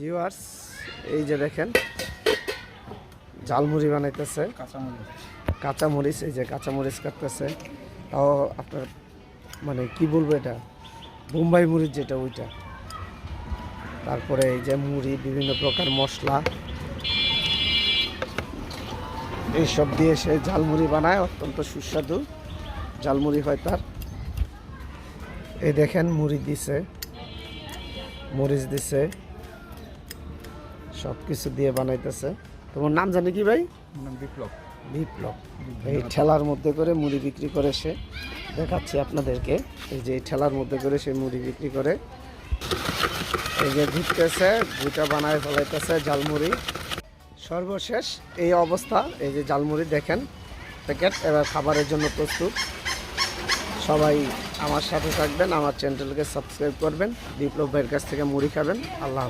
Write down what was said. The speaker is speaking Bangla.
ভিউয়ার্স, এই যে দেখেন ঝালমুড়ি বানাইতেছে, কাঁচামরিচ। এই যে কাঁচামরিচ কাটতেছে, তাও আপনার মানে কি বলবো, এটা বোম্বাই মরিচ যেটা ওইটা। তারপরে এই যে মুড়ি, বিভিন্ন প্রকার মশলা, এইসব দিয়ে সে ঝালমুড়ি বানায়, অত্যন্ত সুস্বাদু ঝালমুড়ি হয় তার। এই দেখেন মুড়ি দিছে, মরিচ দিছে, সব কিছু দিয়ে বানাইতেছে। তোমার নাম জানি কি ভাই? বিপ্লব। বিপ্লব। এই ঠেলার মধ্যে করে মুড়ি বিক্রি করে সে, দেখাচ্ছি আপনাদেরকে। এই যে এই ঠেলার মধ্যে করে সে মুড়ি বিক্রি করে, এই যে ঘুরতেছে, ঘুটা বানায় ফেলাইতেছে ঝালমুড়ি। সর্বশেষ এই অবস্থা, এই যে ঝালমুড়ি দেখেন প্যাকেট এবার খাবারের জন্য প্রস্তুত। সবাই আমার সাথে থাকবেন, আমার চ্যানেলকে সাবস্ক্রাইব করবেন, বিপ্লব ভাইয়ের কাছ থেকে মুড়ি খাবেন। আল্লাহ হাফেজ।